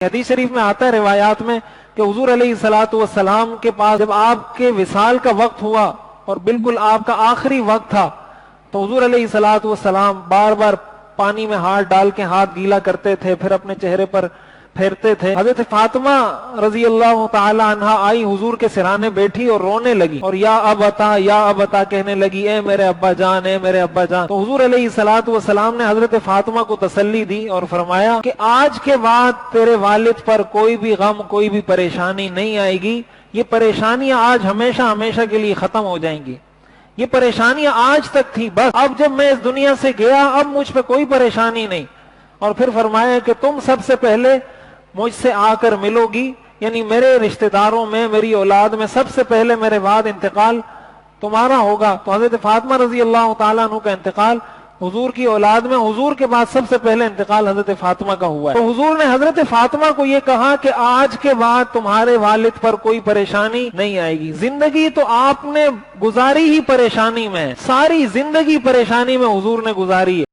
حدیث شریف میں آتا ہے روایات میں کہ حضور علیہ الصلوۃ والسلام کے پاس جب آپ کے وصال کا وقت ہوا اور بالکل آپ کا آخری وقت تھا تو حضور علیہ الصلوۃ والسلام بار بار پانی میں ہاتھ ڈال کے ہاتھ گیلا کرتے تھے، پھر اپنے چہرے پر پھیرتے تھے۔ حضرت فاطمہ رضی اللہ تعالی عنہا آئی، حضور کے سرانے بیٹھی اور رونے لگی اور یا ابتا کہنے لگی، اے میرے ابا جان، اے میرے ابا جان۔ تو حضور علیہ الصلوۃ والسلام نے حضرت فاطمہ کو تسلی دی اور فرمایا کہ آج کے بعد تیرے والد پر کوئی بھی غم، کوئی بھی پریشانی نہیں آئے گی، یہ پریشانیاں آج ہمیشہ ہمیشہ کے لیے ختم ہو جائیں گی۔ یہ پریشانیاں آج تک تھی، بس اب جب میں اس دنیا سے گیا اب مجھ پہ کوئی پریشانی نہیں۔ اور پھر فرمایا کہ تم سب سے پہلے مجھ سے آ کر ملو گی، یعنی میرے رشتہ داروں میں، میری اولاد میں سب سے پہلے میرے بعد انتقال تمہارا ہوگا۔ تو حضرت فاطمہ رضی اللہ تعالیٰ عنہ کا انتقال حضور کی اولاد میں، حضور کے بعد سب سے پہلے انتقال حضرت فاطمہ کا ہوا ہے۔ تو حضور نے حضرت فاطمہ کو یہ کہا کہ آج کے بعد تمہارے والد پر کوئی پریشانی نہیں آئے گی۔ زندگی تو آپ نے گزاری ہی پریشانی میں ہے، ساری زندگی پریشانی میں حضور نے گزاری ہے۔